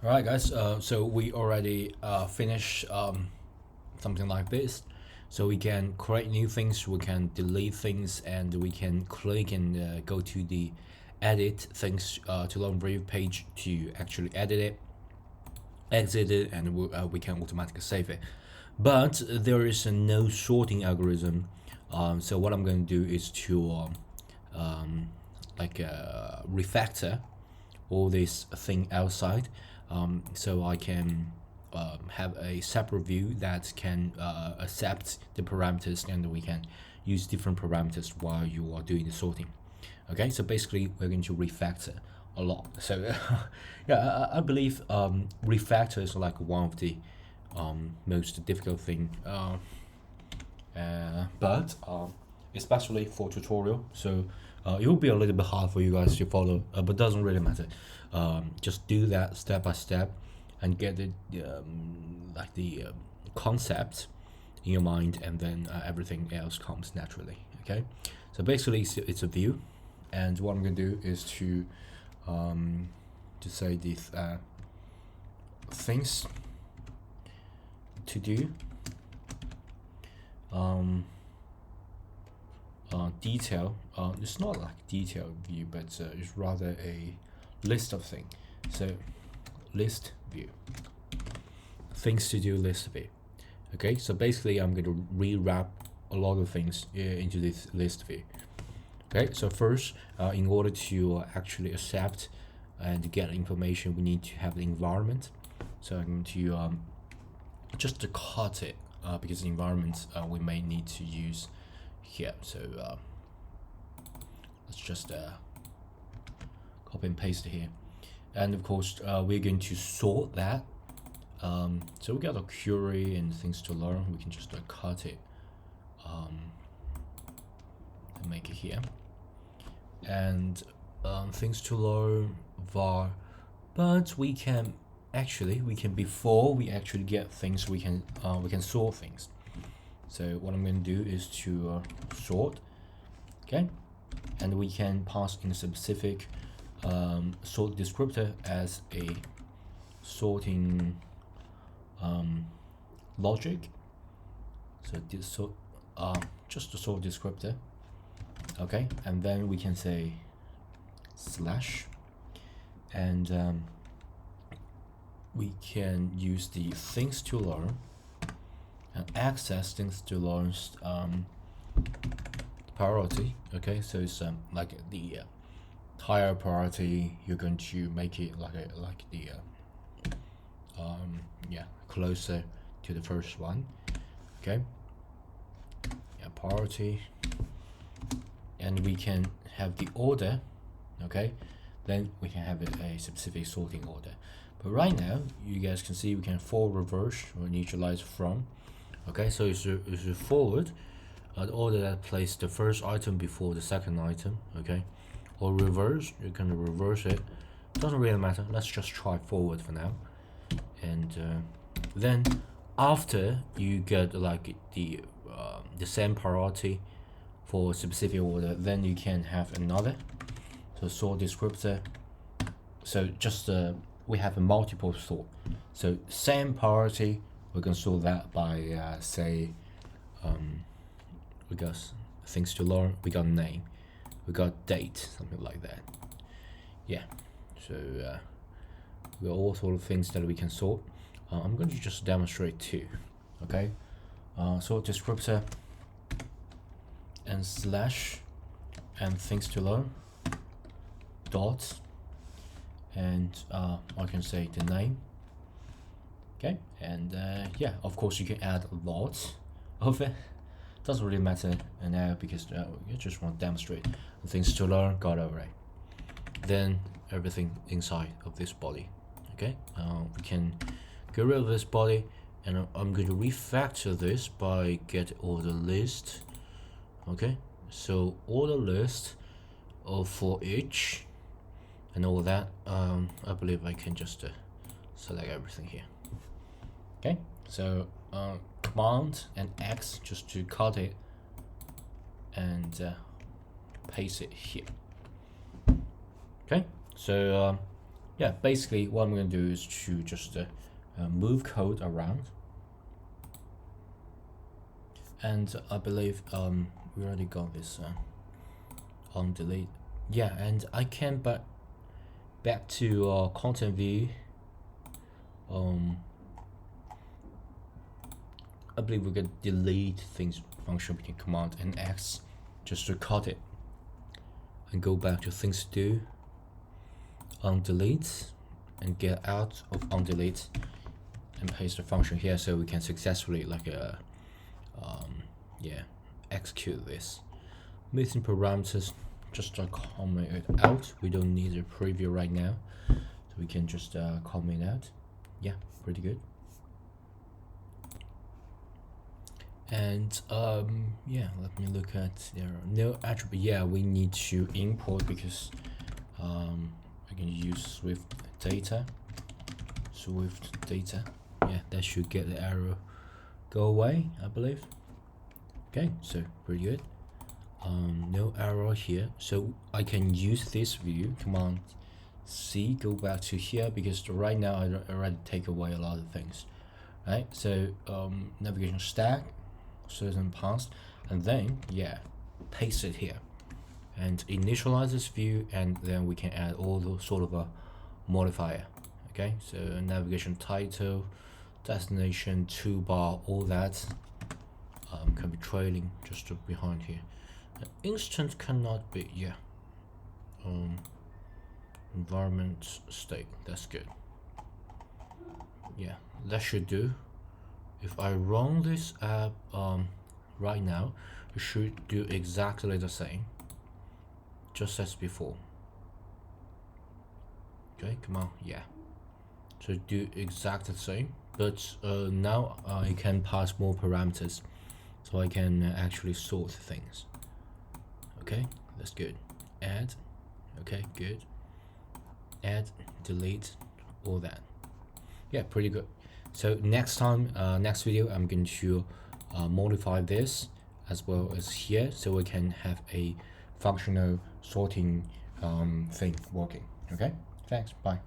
All right, guys. So we already finished something like this. So we can create new things, we can delete things, and we can click and go to the edit things to learn view page to actually edit it, exit it, and we can automatically save it. But there is no sorting algorithm. So what I'm going to do is to refactor all this thing outside, so I can have a separate view that can accept the parameters, and we can use different parameters while you are doing the sorting. Okay, so basically we're going to refactor a lot. So yeah, I believe refactor is like one of the most difficult thing, but especially for tutorial, so it will be a little bit hard for you guys to follow, but doesn't really matter. Just do that step by step and get the concept in your mind, and then everything else comes naturally. Okay, so basically it's a view, and what I'm going to do is to say these things to do, detail. It's not like detailed view, but it's rather a list of things. So list view, things to do list view. Okay, so basically I'm going to rewrap a lot of things into this list view. Okay, so first, in order to actually accept and get information, we need to have the environment. So I'm going to just cut it, because the environment we may need to use here. So let's just copy and paste it here, and of course we're going to sort that. So we got a query and things to learn. We can just cut it and make it here, and things to learn var. But we can before we actually get things, we can sort things. So what I'm going to do is to sort. Okay, and we can pass in a specific sort descriptor as a sorting logic. So this just a sort descriptor. Okay, and then we can say slash, and we can use the things to learn and access things to learn priority. Okay, so it's like the higher priority, you're going to make it like the closer to the first one. Okay, yeah, priority, and we can have the order. Okay, then we can have a specific sorting order. But right now, you guys can see we can forward, reverse, or initialize from. Okay, so it's a forward, the order that places the first item before the second item. Okay, or reverse, you can reverse it. Doesn't really matter. Let's just try forward for now. And then after you get like the same priority for a specific order, then you can have another. So sort descriptor. So just we have a multiple sort. So same priority, we can sort that by say we got things to learn, we got name, we got date, something like that. Yeah. So we got all sort of things that we can sort. I'm going to just demonstrate two. Okay. Sort descriptor and slash and things to learn dot, and I can say the name. Okay, and yeah, of course you can add a lot of it. Doesn't really matter now because you just want to demonstrate things to learn Godot array. Then everything inside of this body. Okay, we can get rid of this body, and I'm going to refactor this by get order list. Okay, so order list for each and all that. I believe I can just select everything here. Okay, so command and X just to cut it and paste it here. Okay, so yeah, basically what I'm going to do is to just move code around. And I believe we already got this on delete. Yeah, and I can back to content view. I believe we can delete things function between command and X just to cut it and go back to things to do, undelete, and get out of undelete and paste the function here so we can successfully yeah, execute this. Missing parameters, just comment it out. We don't need a preview right now, so we can just comment out. Yeah, pretty good. And yeah, let me look at there are no attribute. Yeah, we need to import because I can use SwiftData. Yeah, that should get the error go away, I believe. Okay, so pretty good. No error here, so I can use this view command C, go back to here, because right now I already take away a lot of things, right? So navigation stack, certain paths, and then yeah, paste it here and initialize this view, and then we can add all those sort of a modifier. Okay, so navigation title, destination, toolbar, all that can be trailing just behind here. Instant cannot be, yeah. Environment state, that's good. Yeah, that should do. If I run this app right now, it should do exactly the same, just as before. Okay, come on, yeah. So do exactly the same, but now I can pass more parameters, so I can actually sort things. Okay, that's good. Add, okay, good. Add, delete, all that. Yeah, pretty good. So next time, next video, I'm going to modify this as well as here, so we can have a functional sorting thing working. Okay, thanks, bye.